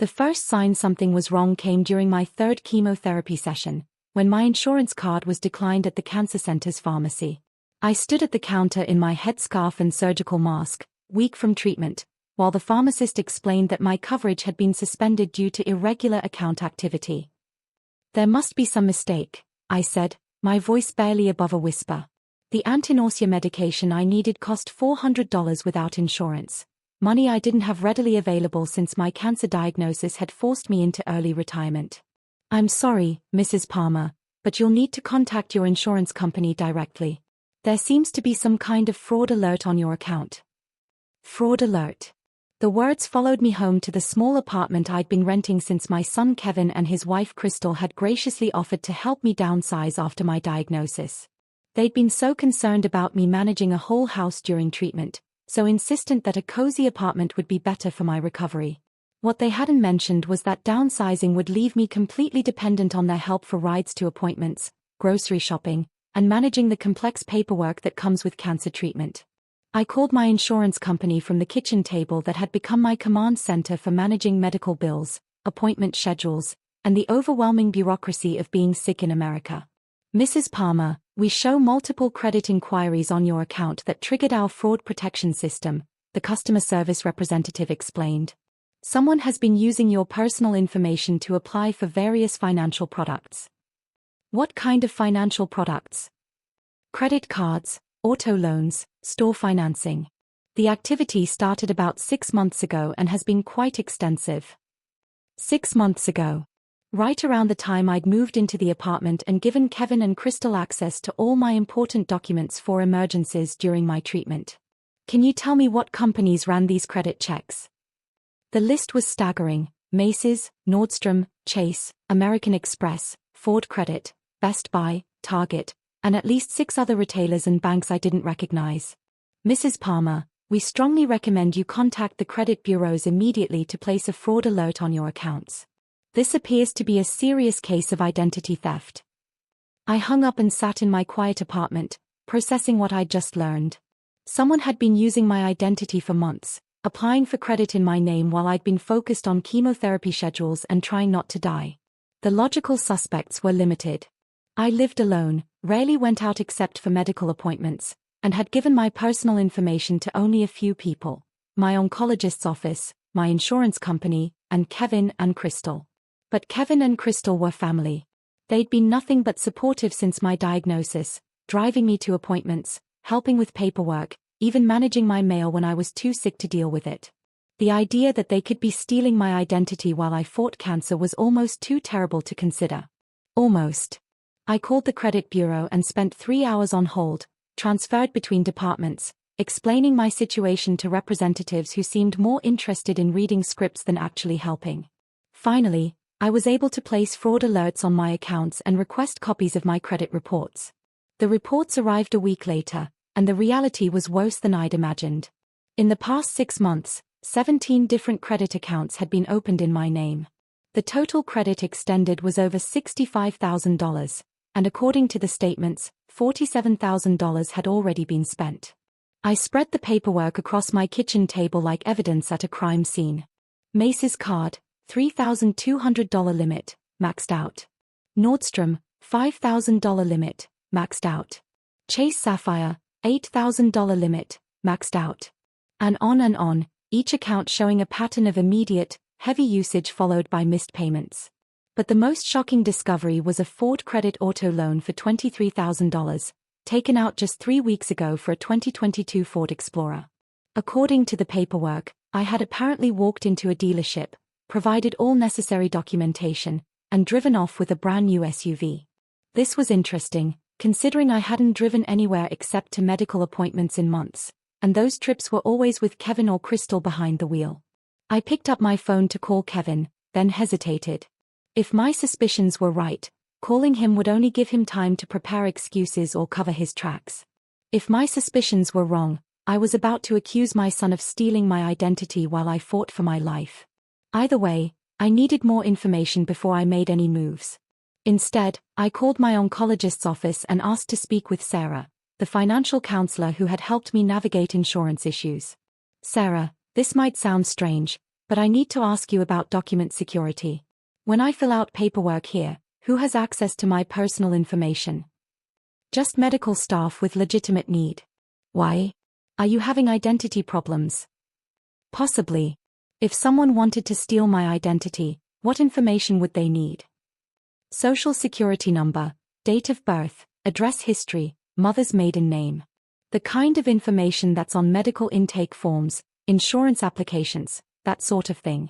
The first sign something was wrong came during my third chemotherapy session, when my insurance card was declined at the cancer center's pharmacy. I stood at the counter in my headscarf and surgical mask, weak from treatment, while the pharmacist explained that my coverage had been suspended due to irregular account activity. "There must be some mistake," I said, my voice barely above a whisper. The anti-nausea medication I needed cost $400 without insurance, money I didn't have readily available since my cancer diagnosis had forced me into early retirement. "I'm sorry, Mrs. Palmer, but you'll need to contact your insurance company directly. There seems to be some kind of fraud alert on your account." Fraud alert. The words followed me home to the small apartment I'd been renting since my son Kevin and his wife Crystal had graciously offered to help me downsize after my diagnosis. They'd been so concerned about me managing a whole house during treatment, so insistent that a cozy apartment would be better for my recovery. What they hadn't mentioned was that downsizing would leave me completely dependent on their help for rides to appointments, grocery shopping, and managing the complex paperwork that comes with cancer treatment. I called my insurance company from the kitchen table that had become my command center for managing medical bills, appointment schedules, and the overwhelming bureaucracy of being sick in America. "Mrs. Palmer, we show multiple credit inquiries on your account that triggered our fraud protection system," the customer service representative explained. "Someone has been using your personal information to apply for various financial products." "What kind of financial products?" "Credit cards, auto loans, store financing. The activity started about 6 months ago and has been quite extensive." 6 months ago. Right around the time I'd moved into the apartment and given Kevin and Crystal access to all my important documents for emergencies during my treatment. "Can you tell me what companies ran these credit checks?" The list was staggering: Macy's, Nordstrom, Chase, American Express, Ford Credit, Best Buy, Target, and at least 6 other retailers and banks I didn't recognize. "Mrs. Palmer, we strongly recommend you contact the credit bureaus immediately to place a fraud alert on your accounts. This appears to be a serious case of identity theft." I hung up and sat in my quiet apartment, processing what I'd just learned. Someone had been using my identity for months, applying for credit in my name while I'd been focused on chemotherapy schedules and trying not to die. The logical suspects were limited. I lived alone, rarely went out except for medical appointments, and had given my personal information to only a few people: my oncologist's office, my insurance company, and Kevin and Crystal. But Kevin and Crystal were family. They'd been nothing but supportive since my diagnosis, driving me to appointments, helping with paperwork, even managing my mail when I was too sick to deal with it. The idea that they could be stealing my identity while I fought cancer was almost too terrible to consider. Almost. I called the credit bureau and spent 3 hours on hold, transferred between departments, explaining my situation to representatives who seemed more interested in reading scripts than actually helping. Finally, I was able to place fraud alerts on my accounts and request copies of my credit reports. The reports arrived a week later, and the reality was worse than I'd imagined. In the past 6 months, 17 different credit accounts had been opened in my name. The total credit extended was over $65,000, and according to the statements, $47,000 had already been spent. I spread the paperwork across my kitchen table like evidence at a crime scene. Macy's card, $3,200 limit, maxed out. Nordstrom, $5,000 limit, maxed out. Chase Sapphire, $8,000 limit, maxed out. And on, each account showing a pattern of immediate, heavy usage followed by missed payments. But the most shocking discovery was a Ford Credit auto loan for $23,000, taken out just 3 weeks ago for a 2022 Ford Explorer. According to the paperwork, I had apparently walked into a dealership, provided all necessary documentation, and driven off with a brand new SUV. This was interesting, considering I hadn't driven anywhere except to medical appointments in months, and those trips were always with Kevin or Crystal behind the wheel. I picked up my phone to call Kevin, then hesitated. If my suspicions were right, calling him would only give him time to prepare excuses or cover his tracks. If my suspicions were wrong, I was about to accuse my son of stealing my identity while I fought for my life. Either way, I needed more information before I made any moves. Instead, I called my oncologist's office and asked to speak with Sarah, the financial counselor who had helped me navigate insurance issues. "Sarah, this might sound strange, but I need to ask you about document security. When I fill out paperwork here, who has access to my personal information? Just medical staff with legitimate need. Why? Are you having identity problems? Possibly. If someone wanted to steal my identity, what information would they need? Social security number, date of birth, address history, mother's maiden name. The kind of information that's on medical intake forms, insurance applications, that sort of thing.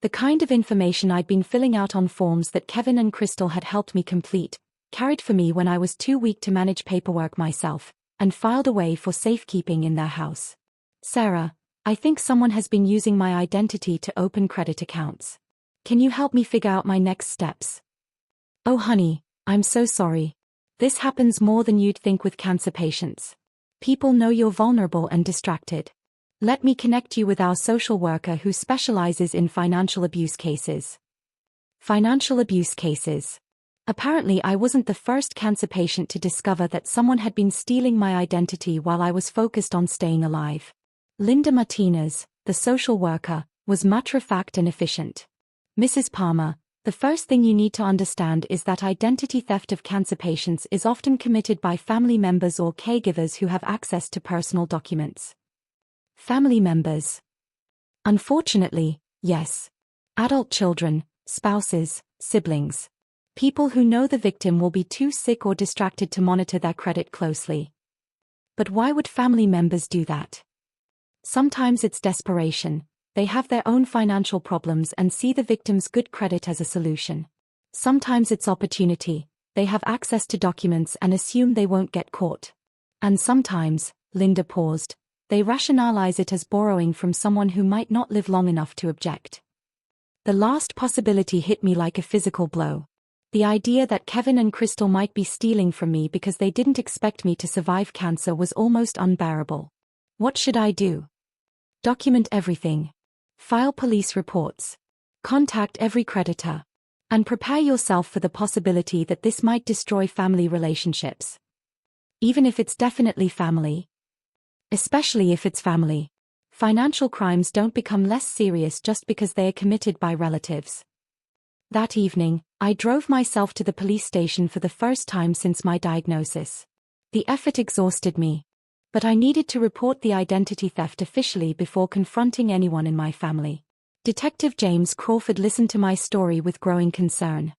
The kind of information I'd been filling out on forms that Kevin and Crystal had helped me complete, carried for me when I was too weak to manage paperwork myself, and filed away for safekeeping in their house. Sarah, I think someone has been using my identity to open credit accounts. Can you help me figure out my next steps? Oh honey, I'm so sorry. This happens more than you'd think with cancer patients. People know you're vulnerable and distracted. Let me connect you with our social worker who specializes in financial abuse cases. Financial abuse cases. Apparently I wasn't the first cancer patient to discover that someone had been stealing my identity while I was focused on staying alive. Linda Martinez, the social worker, was matter-of-fact and efficient. Mrs. Palmer, the first thing you need to understand is that identity theft of cancer patients is often committed by family members or caregivers who have access to personal documents. Family members. Unfortunately, yes. Adult children, spouses, siblings. People who know the victim will be too sick or distracted to monitor their credit closely. But why would family members do that? Sometimes it's desperation. They have their own financial problems and see the victim's good credit as a solution. Sometimes it's opportunity. They have access to documents and assume they won't get caught. And sometimes, Linda paused, they rationalize it as borrowing from someone who might not live long enough to object. The last possibility hit me like a physical blow. The idea that Kevin and Crystal might be stealing from me because they didn't expect me to survive cancer was almost unbearable. What should I do? Document everything. File police reports. Contact every creditor. And prepare yourself for the possibility that this might destroy family relationships. Even if it's definitely family. Especially if it's family. Financial crimes don't become less serious just because they are committed by relatives. That evening, I drove myself to the police station for the first time since my diagnosis. The effort exhausted me. But I needed to report the identity theft officially before confronting anyone in my family. Detective James Crawford listened to my story with growing concern.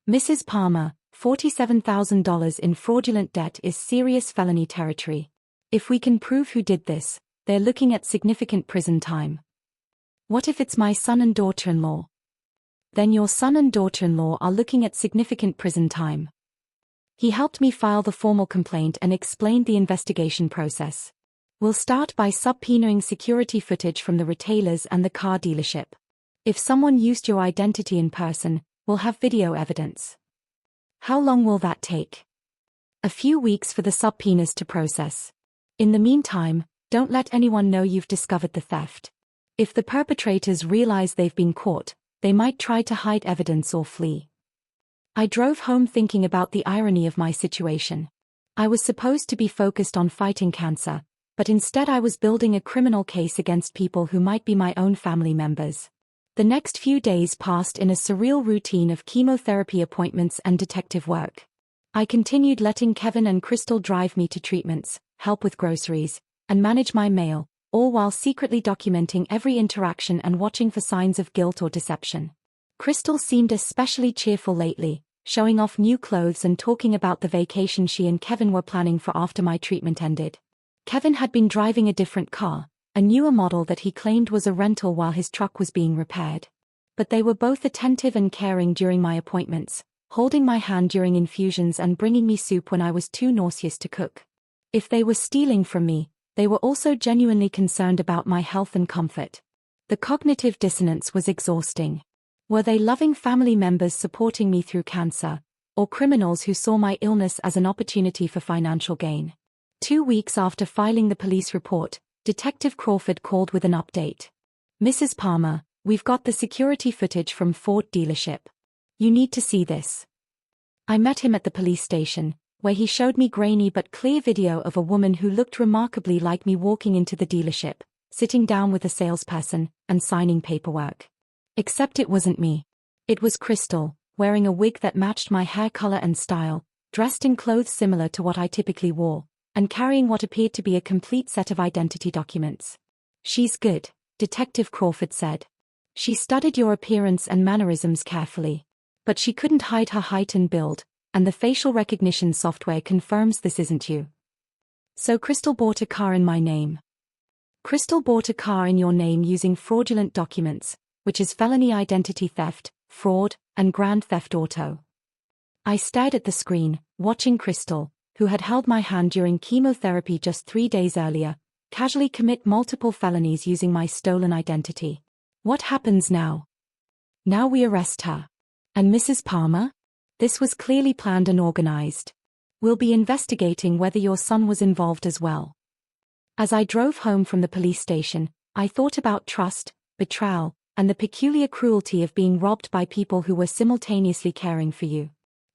Mrs. Palmer, $47,000 in fraudulent debt is serious felony territory. If we can prove who did this, they're looking at significant prison time. What if it's my son and daughter-in-law? Then your son and daughter-in-law are looking at significant prison time. He helped me file the formal complaint and explained the investigation process. We'll start by subpoenaing security footage from the retailers and the car dealership. If someone used your identity in person, we'll have video evidence. How long will that take? A few weeks for the subpoenas to process. In the meantime, don't let anyone know you've discovered the theft. If the perpetrators realize they've been caught, they might try to hide evidence or flee. I drove home thinking about the irony of my situation. I was supposed to be focused on fighting cancer, but instead I was building a criminal case against people who might be my own family members. The next few days passed in a surreal routine of chemotherapy appointments and detective work. I continued letting Kevin and Crystal drive me to treatments, help with groceries, and manage my mail, all while secretly documenting every interaction and watching for signs of guilt or deception. Crystal seemed especially cheerful lately, showing off new clothes and talking about the vacation she and Kevin were planning for after my treatment ended. Kevin had been driving a different car, a newer model that he claimed was a rental while his truck was being repaired. But they were both attentive and caring during my appointments, holding my hand during infusions and bringing me soup when I was too nauseous to cook. If they were stealing from me, they were also genuinely concerned about my health and comfort. The cognitive dissonance was exhausting. Were they loving family members supporting me through cancer, or criminals who saw my illness as an opportunity for financial gain? 2 weeks after filing the police report, Detective Crawford called with an update. Mrs. Palmer, we've got the security footage from Ford dealership. You need to see this. I met him at the police station, where he showed me grainy but clear video of a woman who looked remarkably like me walking into the dealership, sitting down with a salesperson, and signing paperwork. Except it wasn't me. It was Crystal, wearing a wig that matched my hair color and style, dressed in clothes similar to what I typically wore, and carrying what appeared to be a complete set of identity documents. "She's good," Detective Crawford said. "She studied your appearance and mannerisms carefully. But she couldn't hide her height and build, and the facial recognition software confirms this isn't you. So Crystal bought a car in my name. Crystal bought a car in your name using fraudulent documents, which is felony identity theft, fraud, and grand theft auto." I stared at the screen, watching Crystal, who had held my hand during chemotherapy just 3 days earlier, casually commit multiple felonies using my stolen identity. What happens now? Now we arrest her. And Mrs. Palmer? This was clearly planned and organized. We'll be investigating whether your son was involved as well. As I drove home from the police station, I thought about trust, betrayal, and the peculiar cruelty of being robbed by people who were simultaneously caring for you.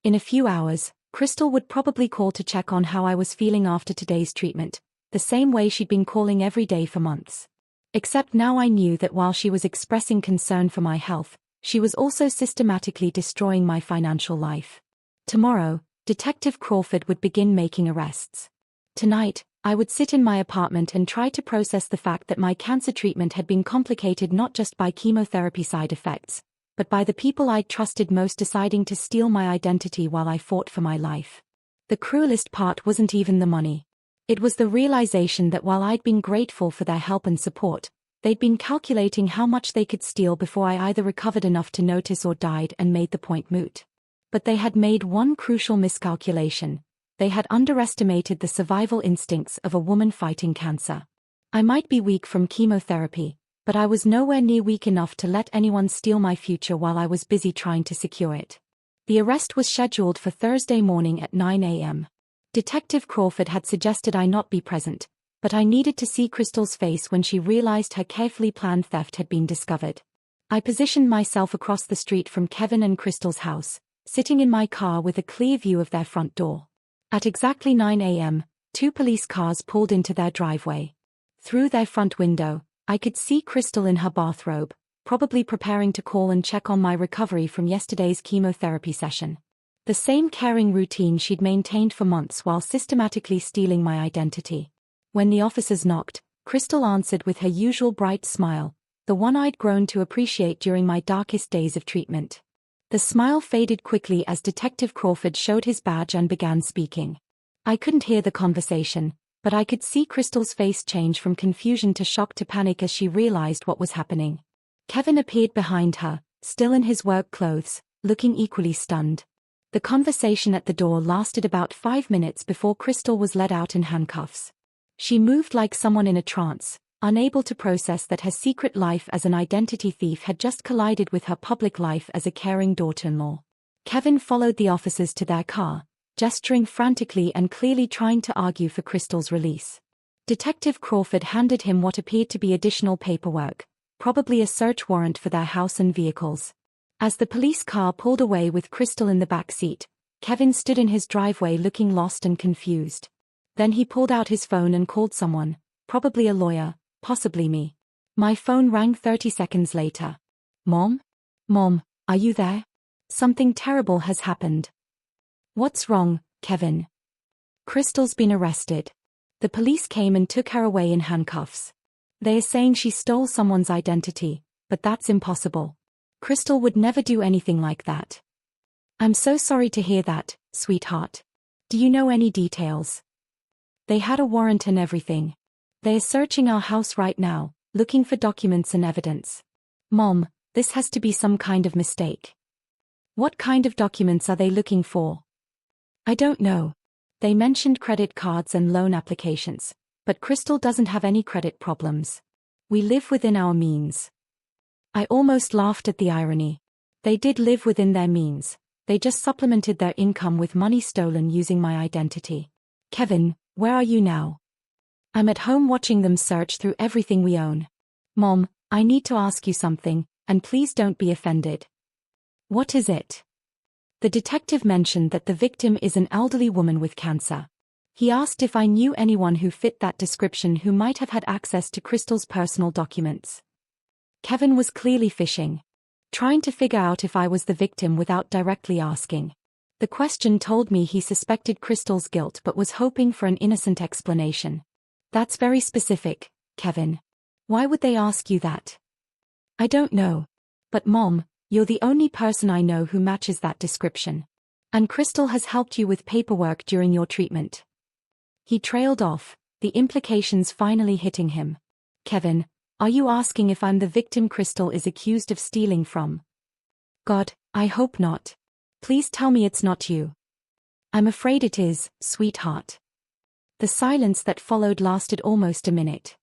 In a few hours, Crystal would probably call to check on how I was feeling after today's treatment, the same way she'd been calling every day for months. Except now I knew that while she was expressing concern for my health, she was also systematically destroying my financial life. Tomorrow, Detective Crawford would begin making arrests. Tonight, I would sit in my apartment and try to process the fact that my cancer treatment had been complicated not just by chemotherapy side effects, but by the people I'd trusted most deciding to steal my identity while I fought for my life. The cruelest part wasn't even the money. It was the realization that while I'd been grateful for their help and support, they'd been calculating how much they could steal before I either recovered enough to notice or died and made the point moot. But they had made one crucial miscalculation. They had underestimated the survival instincts of a woman fighting cancer. I might be weak from chemotherapy, but I was nowhere near weak enough to let anyone steal my future while I was busy trying to secure it. The arrest was scheduled for Thursday morning at 9 a.m. Detective Crawford had suggested I not be present, but I needed to see Crystal's face when she realized her carefully planned theft had been discovered. I positioned myself across the street from Kevin and Crystal's house, sitting in my car with a clear view of their front door. At exactly 9 a.m., 2 police cars pulled into their driveway. Through their front window, I could see Crystal in her bathrobe, probably preparing to call and check on my recovery from yesterday's chemotherapy session. The same caring routine she'd maintained for months while systematically stealing my identity. When the officers knocked, Crystal answered with her usual bright smile, the one I'd grown to appreciate during my darkest days of treatment. The smile faded quickly as Detective Crawford showed his badge and began speaking. I couldn't hear the conversation, but I could see Crystal's face change from confusion to shock to panic as she realized what was happening. Kevin appeared behind her, still in his work clothes, looking equally stunned. The conversation at the door lasted about 5 minutes before Crystal was led out in handcuffs. She moved like someone in a trance, unable to process that her secret life as an identity thief had just collided with her public life as a caring daughter-in-law. Kevin followed the officers to their car, gesturing frantically and clearly trying to argue for Crystal's release. Detective Crawford handed him what appeared to be additional paperwork, probably a search warrant for their house and vehicles. As the police car pulled away with Crystal in the back seat, Kevin stood in his driveway looking lost and confused. Then he pulled out his phone and called someone, probably a lawyer, possibly me. My phone rang 30 seconds later. "Mom? Mom, are you there? Something terrible has happened." "What's wrong, Kevin?" "Crystal's been arrested. The police came and took her away in handcuffs. They are saying she stole someone's identity, but that's impossible. Crystal would never do anything like that." "I'm so sorry to hear that, sweetheart. Do you know any details?" "They had a warrant and everything. They are searching our house right now, looking for documents and evidence." "Mom, this has to be some kind of mistake." "What kind of documents are they looking for?" "I don't know. They mentioned credit cards and loan applications, but Crystal doesn't have any credit problems. We live within our means." I almost laughed at the irony. They did live within their means. They just supplemented their income with money stolen using my identity. "Kevin, where are you now?" "I'm at home watching them search through everything we own." "Mom, I need to ask you something, and please don't be offended." "What is it?" The detective mentioned that the victim is an elderly woman with cancer. He asked if I knew anyone who fit that description who might have had access to Crystal's personal documents. Kevin was clearly fishing, trying to figure out if I was the victim without directly asking. The question told me he suspected Crystal's guilt but was hoping for an innocent explanation. That's very specific, Kevin. Why would they ask you that? I don't know. But Mom, you're the only person I know who matches that description. And Crystal has helped you with paperwork during your treatment. He trailed off, the implications finally hitting him. Kevin, are you asking if I'm the victim Crystal is accused of stealing from? God, I hope not. Please tell me it's not you. I'm afraid it is, sweetheart. The silence that followed lasted almost a minute.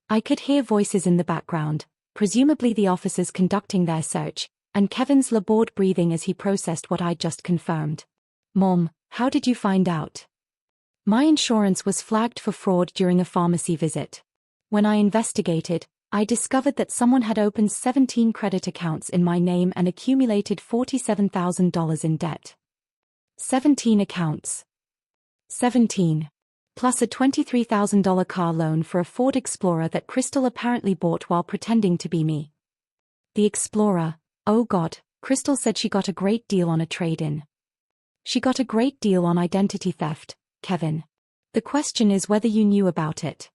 I could hear voices in the background, presumably the officers conducting their search, and Kevin's labored breathing as he processed what I'd just confirmed. Mom, how did you find out? My insurance was flagged for fraud during a pharmacy visit. When I investigated, I discovered that someone had opened 17 credit accounts in my name and accumulated $47,000 in debt. 17 accounts. 17. Plus a $23,000 car loan for a Ford Explorer that Crystal apparently bought while pretending to be me. The Explorer, oh God, Crystal said she got a great deal on a trade-in. She got a great deal on identity theft, Kevin. The question is whether you knew about it.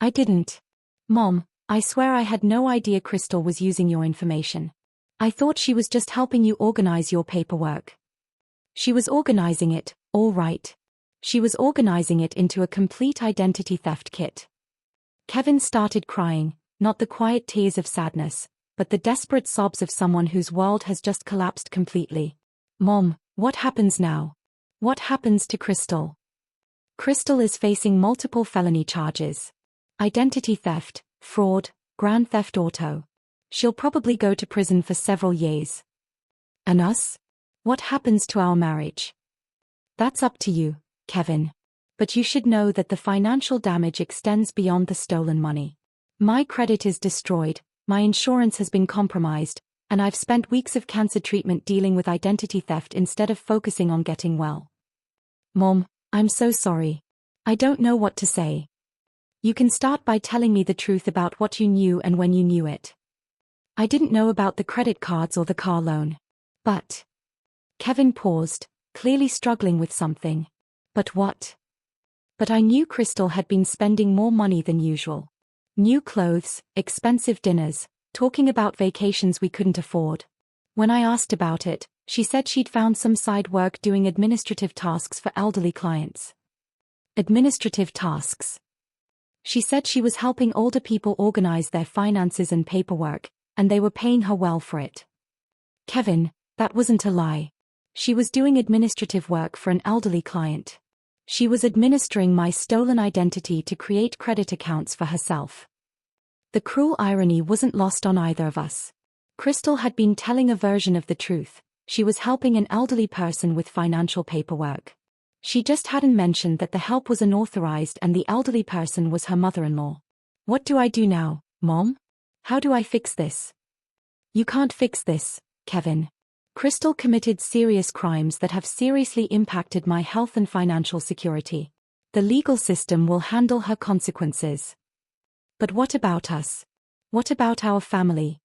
I didn't. Mom, I swear I had no idea Crystal was using your information. I thought she was just helping you organize your paperwork. She was organizing it, all right. She was organizing it into a complete identity theft kit. Kevin started crying, not the quiet tears of sadness, but the desperate sobs of someone whose world has just collapsed completely. Mom, what happens now? What happens to Crystal? Crystal is facing multiple felony charges. Identity theft, fraud, grand theft auto. She'll probably go to prison for several years. And us? What happens to our marriage? That's up to you, Kevin. But you should know that the financial damage extends beyond the stolen money. My credit is destroyed, my insurance has been compromised, and I've spent weeks of cancer treatment dealing with identity theft instead of focusing on getting well. Mom, I'm so sorry. I don't know what to say. You can start by telling me the truth about what you knew and when you knew it. I didn't know about the credit cards or the car loan. But... Kevin paused, clearly struggling with something. But what? But I knew Crystal had been spending more money than usual. New clothes, expensive dinners, talking about vacations we couldn't afford. When I asked about it, she said she'd found some side work doing administrative tasks for elderly clients. Administrative tasks. She said she was helping older people organize their finances and paperwork, and they were paying her well for it. Kevin, that wasn't a lie. She was doing administrative work for an elderly client. She was administering my stolen identity to create credit accounts for herself. The cruel irony wasn't lost on either of us. Crystal had been telling a version of the truth. She was helping an elderly person with financial paperwork. She just hadn't mentioned that the help was unauthorized and the elderly person was her mother-in-law. What do I do now, Mom? How do I fix this? You can't fix this, Kevin. Crystal committed serious crimes that have seriously impacted my health and financial security. The legal system will handle her consequences. But what about us? What about our family?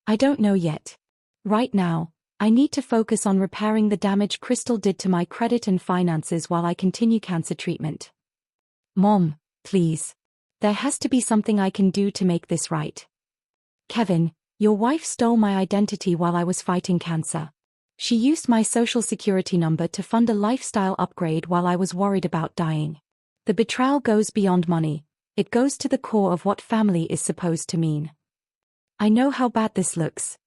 I don't know yet. Right now, I need to focus on repairing the damage Crystal did to my credit and finances while I continue cancer treatment. Mom, please. There has to be something I can do to make this right. Kevin, your wife stole my identity while I was fighting cancer. She used my social security number to fund a lifestyle upgrade while I was worried about dying. The betrayal goes beyond money. It goes to the core of what family is supposed to mean. I know how bad this looks.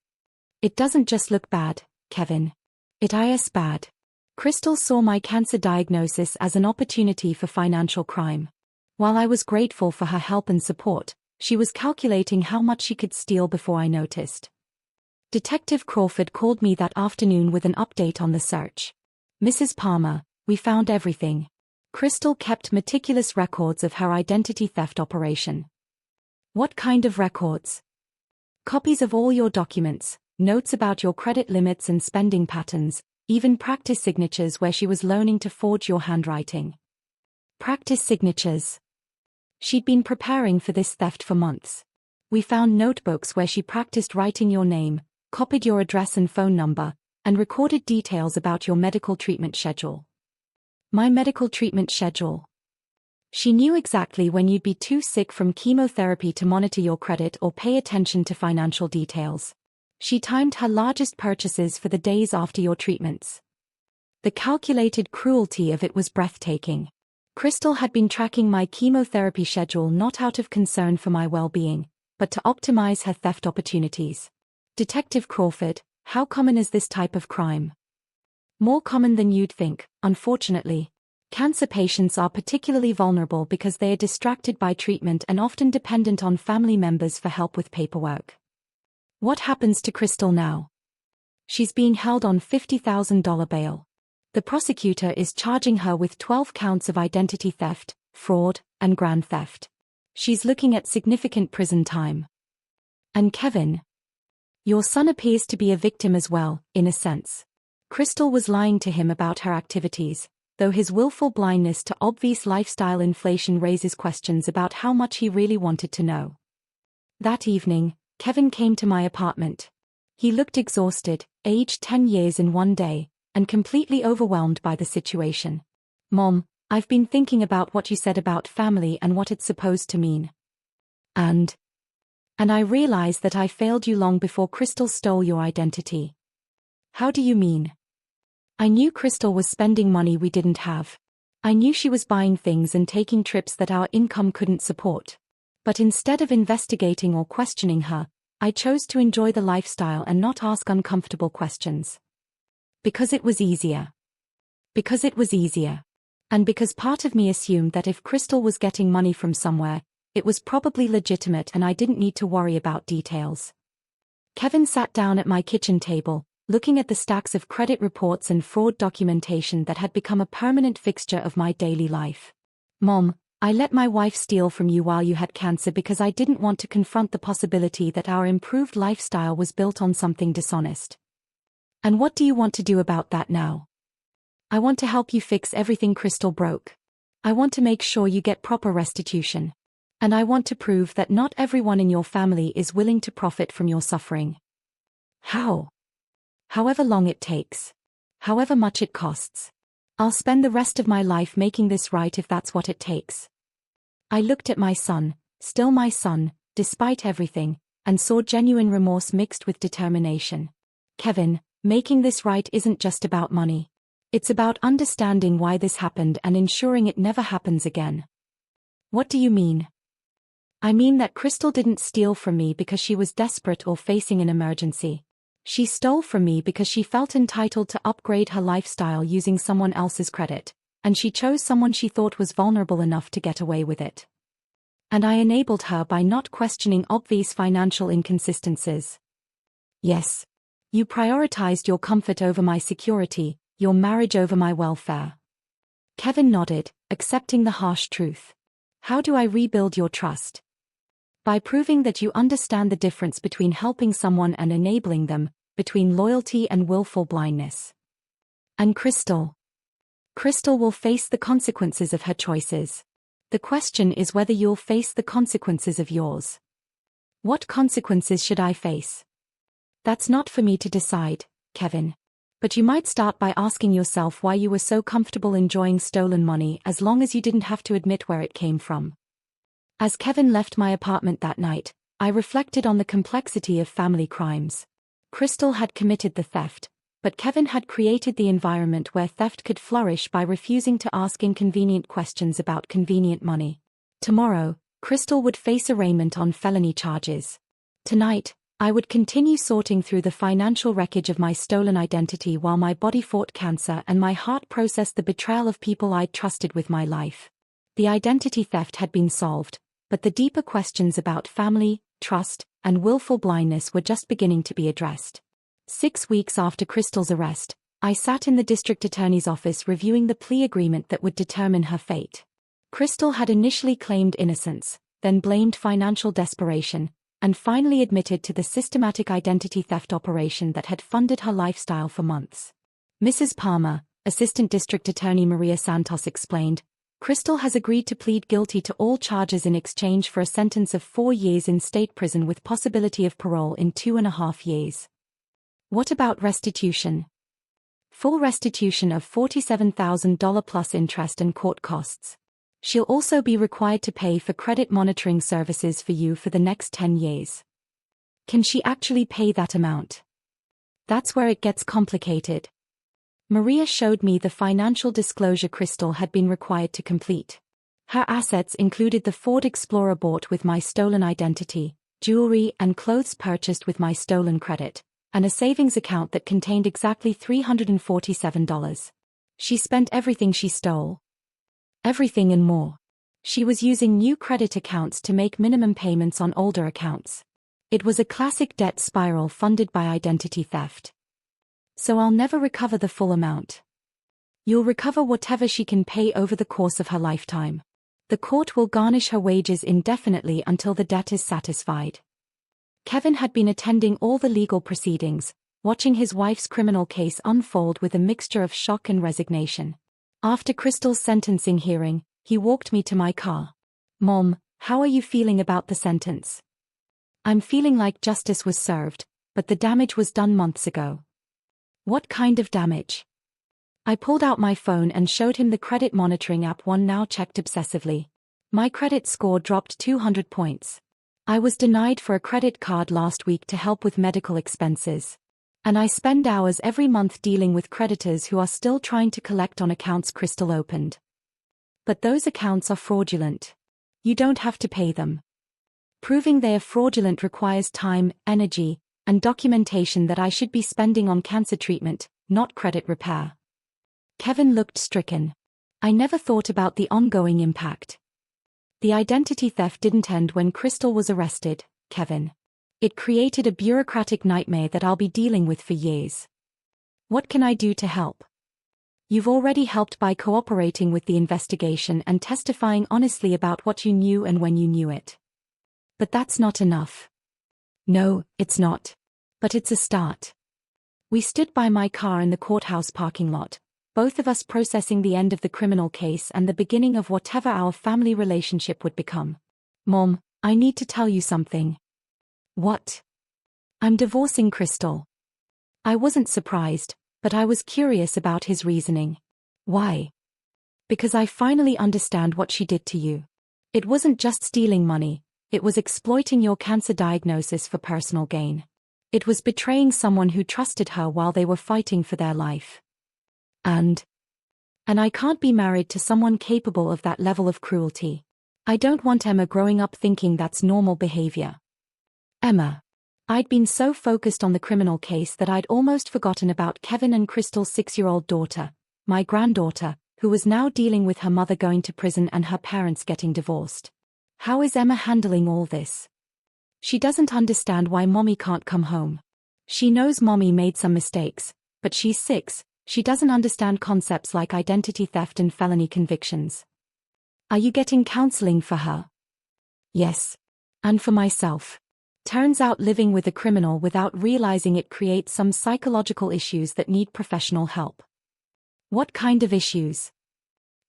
It doesn't just look bad, Kevin. It is bad. Crystal saw my cancer diagnosis as an opportunity for financial crime. While I was grateful for her help and support, she was calculating how much she could steal before I noticed. Detective Crawford called me that afternoon with an update on the search. Mrs. Palmer, we found everything. Crystal kept meticulous records of her identity theft operation. What kind of records? Copies of all your documents, notes about your credit limits and spending patterns, even practice signatures where she was learning to forge your handwriting. Practice signatures. She'd been preparing for this theft for months. We found notebooks where she practiced writing your name, copied your address and phone number, and recorded details about your medical treatment schedule. My medical treatment schedule. She knew exactly when you'd be too sick from chemotherapy to monitor your credit or pay attention to financial details. She timed her largest purchases for the days after your treatments. The calculated cruelty of it was breathtaking. Crystal had been tracking my chemotherapy schedule not out of concern for my well-being, but to optimize her theft opportunities. Detective Crawford, how common is this type of crime? More common than you'd think, unfortunately. Cancer patients are particularly vulnerable because they are distracted by treatment and often dependent on family members for help with paperwork. What happens to Crystal now? She's being held on $50,000 bail. The prosecutor is charging her with 12 counts of identity theft, fraud, and grand theft. She's looking at significant prison time. And Kevin? Your son appears to be a victim as well, in a sense. Crystal was lying to him about her activities, though his willful blindness to obvious lifestyle inflation raises questions about how much he really wanted to know. That evening, Kevin came to my apartment. He looked exhausted, aged 10 years in one day, and completely overwhelmed by the situation. Mom, I've been thinking about what you said about family and what it's supposed to mean. And I realized that I failed you long before Crystal stole your identity. How do you mean? I knew Crystal was spending money we didn't have. I knew she was buying things and taking trips that our income couldn't support. But instead of investigating or questioning her, I chose to enjoy the lifestyle and not ask uncomfortable questions. Because it was easier. Because it was easier. And because part of me assumed that if Crystal was getting money from somewhere, it was probably legitimate and I didn't need to worry about details. Kevin sat down at my kitchen table, looking at the stacks of credit reports and fraud documentation that had become a permanent fixture of my daily life. Mom, I let my wife steal from you while you had cancer because I didn't want to confront the possibility that our improved lifestyle was built on something dishonest. And what do you want to do about that now? I want to help you fix everything Crystal broke. I want to make sure you get proper restitution. And I want to prove that not everyone in your family is willing to profit from your suffering. How? However long it takes. However much it costs. I'll spend the rest of my life making this right if that's what it takes. I looked at my son, still my son, despite everything, and saw genuine remorse mixed with determination. Kevin, making this right isn't just about money. It's about understanding why this happened and ensuring it never happens again. What do you mean? I mean that Crystal didn't steal from me because she was desperate or facing an emergency. She stole from me because she felt entitled to upgrade her lifestyle using someone else's credit, and she chose someone she thought was vulnerable enough to get away with it. And I enabled her by not questioning obvious financial inconsistencies. Yes. You prioritized your comfort over my security, your marriage over my welfare. Kevin nodded, accepting the harsh truth. How do I rebuild your trust? By proving that you understand the difference between helping someone and enabling them, between loyalty and willful blindness. And Crystal? Crystal will face the consequences of her choices. The question is whether you'll face the consequences of yours. What consequences should I face? That's not for me to decide, Kevin. But you might start by asking yourself why you were so comfortable enjoying stolen money as long as you didn't have to admit where it came from. As Kevin left my apartment that night, I reflected on the complexity of family crimes. Crystal had committed the theft, but Kevin had created the environment where theft could flourish by refusing to ask inconvenient questions about convenient money. Tomorrow, Crystal would face arraignment on felony charges. Tonight, I would continue sorting through the financial wreckage of my stolen identity while my body fought cancer and my heart processed the betrayal of people I'd trusted with my life. The identity theft had been solved, but the deeper questions about family, trust, and willful blindness were just beginning to be addressed. 6 weeks after Crystal's arrest, I sat in the district attorney's office reviewing the plea agreement that would determine her fate. Crystal had initially claimed innocence, then blamed financial desperation, and finally admitted to the systematic identity theft operation that had funded her lifestyle for months. Mrs. Palmer, Assistant District Attorney Maria Santos explained, Crystal has agreed to plead guilty to all charges in exchange for a sentence of 4 years in state prison with possibility of parole in 2.5 years. What about restitution? Full restitution of $47,000 plus interest and court costs. She'll also be required to pay for credit monitoring services for you for the next 10 years. Can she actually pay that amount? That's where it gets complicated. Maria showed me the financial disclosure Crystal had been required to complete. Her assets included the Ford Explorer bought with my stolen identity, jewelry and clothes purchased with my stolen credit, and a savings account that contained exactly $347. She spent everything she stole. Everything and more. She was using new credit accounts to make minimum payments on older accounts. It was a classic debt spiral funded by identity theft. So I'll never recover the full amount. You'll recover whatever she can pay over the course of her lifetime. The court will garnish her wages indefinitely until the debt is satisfied. Kevin had been attending all the legal proceedings, watching his wife's criminal case unfold with a mixture of shock and resignation. After Crystal's sentencing hearing, he walked me to my car. "Mom, how are you feeling about the sentence?" "I'm feeling like justice was served, but the damage was done months ago." "What kind of damage?" I pulled out my phone and showed him the credit monitoring app one now checked obsessively. My credit score dropped 200 points. I was denied for a credit card last week to help with medical expenses. And I spend hours every month dealing with creditors who are still trying to collect on accounts Crystal opened. But those accounts are fraudulent. You don't have to pay them. Proving they are fraudulent requires time, energy, and documentation that I should be spending on cancer treatment, not credit repair. Kevin looked stricken. I never thought about the ongoing impact. The identity theft didn't end when Crystal was arrested, Kevin. It created a bureaucratic nightmare that I'll be dealing with for years. What can I do to help? You've already helped by cooperating with the investigation and testifying honestly about what you knew and when you knew it. But that's not enough. No, it's not. But it's a start. We stood by my car in the courthouse parking lot, both of us processing the end of the criminal case and the beginning of whatever our family relationship would become. "Mom, I need to tell you something." "What?" "I'm divorcing Crystal." I wasn't surprised, but I was curious about his reasoning. "Why?" "Because I finally understand what she did to you. It wasn't just stealing money, it was exploiting your cancer diagnosis for personal gain. It was betraying someone who trusted her while they were fighting for their life. And I can't be married to someone capable of that level of cruelty. I don't want Emma growing up thinking that's normal behavior." Emma. I'd been so focused on the criminal case that I'd almost forgotten about Kevin and Crystal's 6-year-old daughter, my granddaughter, who was now dealing with her mother going to prison and her parents getting divorced. How is Emma handling all this? She doesn't understand why Mommy can't come home. She knows Mommy made some mistakes, but she's 6, she doesn't understand concepts like identity theft and felony convictions. Are you getting counseling for her? Yes. And for myself. Turns out living with a criminal without realizing it creates some psychological issues that need professional help. What kind of issues?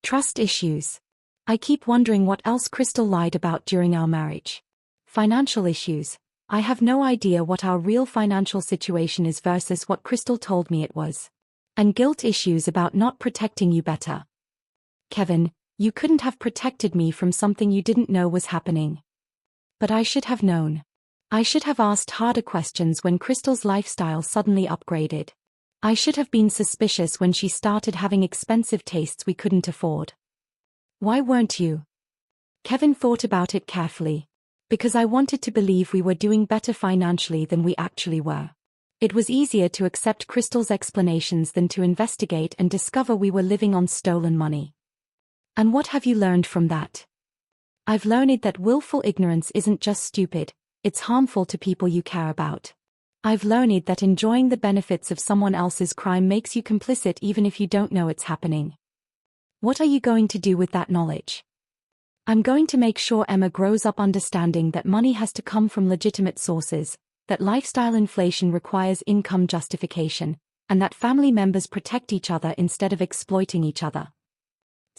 Trust issues. I keep wondering what else Crystal lied about during our marriage. Financial issues. I have no idea what our real financial situation is versus what Crystal told me it was. And guilt issues about not protecting you better. Kevin, you couldn't have protected me from something you didn't know was happening. But I should have known. I should have asked harder questions when Crystal's lifestyle suddenly upgraded. I should have been suspicious when she started having expensive tastes we couldn't afford. Why weren't you? Kevin thought about it carefully. Because I wanted to believe we were doing better financially than we actually were. It was easier to accept Crystal's explanations than to investigate and discover we were living on stolen money. And what have you learned from that? I've learned that willful ignorance isn't just stupid, it's harmful to people you care about. I've learned that enjoying the benefits of someone else's crime makes you complicit even if you don't know it's happening. What are you going to do with that knowledge? I'm going to make sure Emma grows up understanding that money has to come from legitimate sources, that lifestyle inflation requires income justification, and that family members protect each other instead of exploiting each other.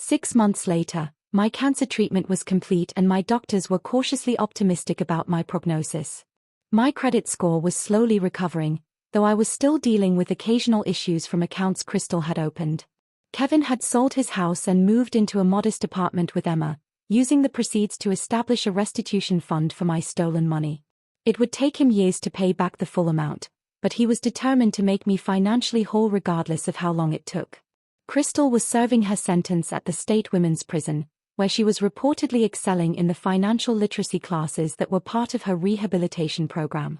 6 months later, my cancer treatment was complete and my doctors were cautiously optimistic about my prognosis. My credit score was slowly recovering, though I was still dealing with occasional issues from accounts Crystal had opened. Kevin had sold his house and moved into a modest apartment with Emma, using the proceeds to establish a restitution fund for my stolen money. It would take him years to pay back the full amount, but he was determined to make me financially whole regardless of how long it took. Crystal was serving her sentence at the state women's prison, where she was reportedly excelling in the financial literacy classes that were part of her rehabilitation program.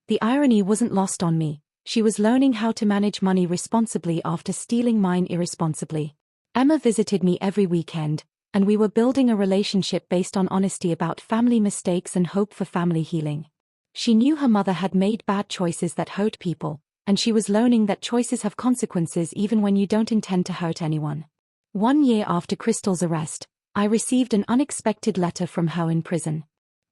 The irony wasn't lost on me. She was learning how to manage money responsibly after stealing mine irresponsibly. Emma visited me every weekend, and we were building a relationship based on honesty about family mistakes and hope for family healing. She knew her mother had made bad choices that hurt people, and she was learning that choices have consequences even when you don't intend to hurt anyone. 1 year after Crystal's arrest, I received an unexpected letter from her in prison.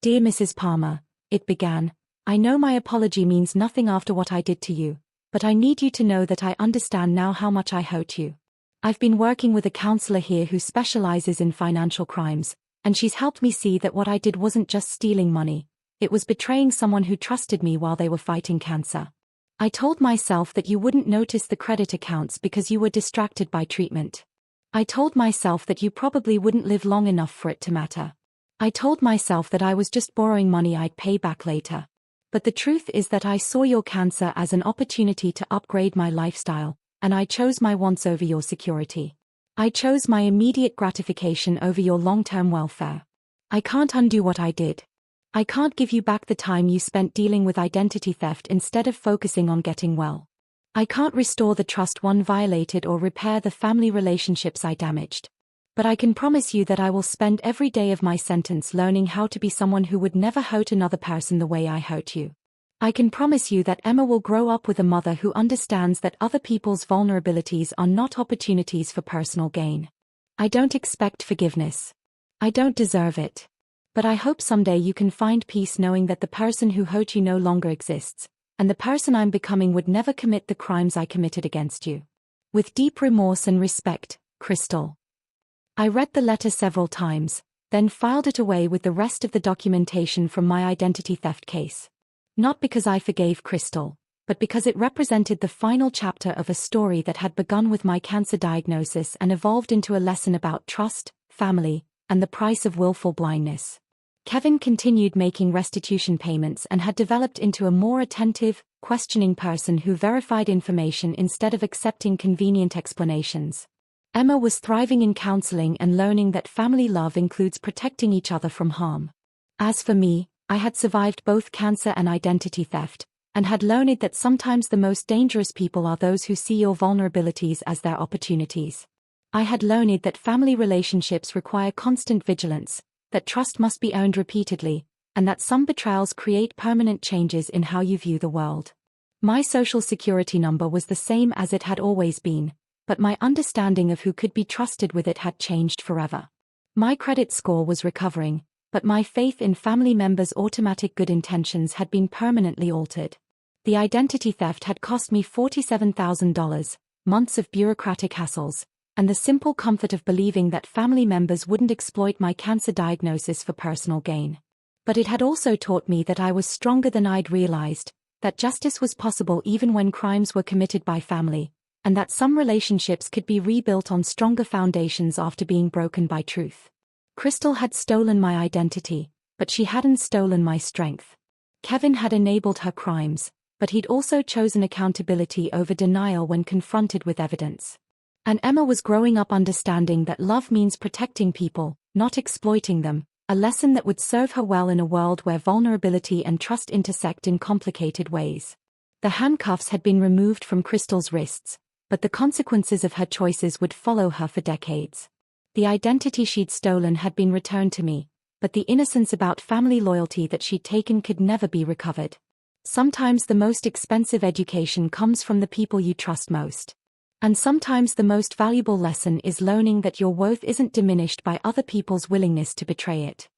"Dear Mrs. Palmer," it began, "I know my apology means nothing after what I did to you, but I need you to know that I understand now how much I hurt you. I've been working with a counselor here who specializes in financial crimes, and she's helped me see that what I did wasn't just stealing money, it was betraying someone who trusted me while they were fighting cancer. I told myself that you wouldn't notice the credit accounts because you were distracted by treatment. I told myself that you probably wouldn't live long enough for it to matter. I told myself that I was just borrowing money I'd pay back later. But the truth is that I saw your cancer as an opportunity to upgrade my lifestyle, and I chose my wants over your security. I chose my immediate gratification over your long-term welfare. I can't undo what I did. I can't give you back the time you spent dealing with identity theft instead of focusing on getting well. I can't restore the trust one violated or repair the family relationships I damaged. But I can promise you that I will spend every day of my sentence learning how to be someone who would never hurt another person the way I hurt you. I can promise you that Emma will grow up with a mother who understands that other people's vulnerabilities are not opportunities for personal gain. I don't expect forgiveness. I don't deserve it. But I hope someday you can find peace knowing that the person who hurt you no longer exists, and the person I'm becoming would never commit the crimes I committed against you. With deep remorse and respect, Crystal." I read the letter several times, then filed it away with the rest of the documentation from my identity theft case. Not because I forgave Crystal, but because it represented the final chapter of a story that had begun with my cancer diagnosis and evolved into a lesson about trust, family, and the price of willful blindness. Kevin continued making restitution payments and had developed into a more attentive, questioning person who verified information instead of accepting convenient explanations. Emma was thriving in counseling and learning that family love includes protecting each other from harm. As for me, I had survived both cancer and identity theft, and had learned that sometimes the most dangerous people are those who see your vulnerabilities as their opportunities. I had learned that family relationships require constant vigilance, that trust must be earned repeatedly, and that some betrayals create permanent changes in how you view the world. My social security number was the same as it had always been, but my understanding of who could be trusted with it had changed forever. My credit score was recovering, but my faith in family members' automatic good intentions had been permanently altered. The identity theft had cost me $47,000, months of bureaucratic hassles, and the simple comfort of believing that family members wouldn't exploit my cancer diagnosis for personal gain. But it had also taught me that I was stronger than I'd realized, that justice was possible even when crimes were committed by family, and that some relationships could be rebuilt on stronger foundations after being broken by truth. Crystal had stolen my identity, but she hadn't stolen my strength. Kevin had enabled her crimes, but he'd also chosen accountability over denial when confronted with evidence. And Emma was growing up understanding that love means protecting people, not exploiting them, a lesson that would serve her well in a world where vulnerability and trust intersect in complicated ways. The handcuffs had been removed from Crystal's wrists, but the consequences of her choices would follow her for decades. The identity she'd stolen had been returned to me, but the innocence about family loyalty that she'd taken could never be recovered. Sometimes the most expensive education comes from the people you trust most. And sometimes the most valuable lesson is learning that your worth isn't diminished by other people's willingness to betray it.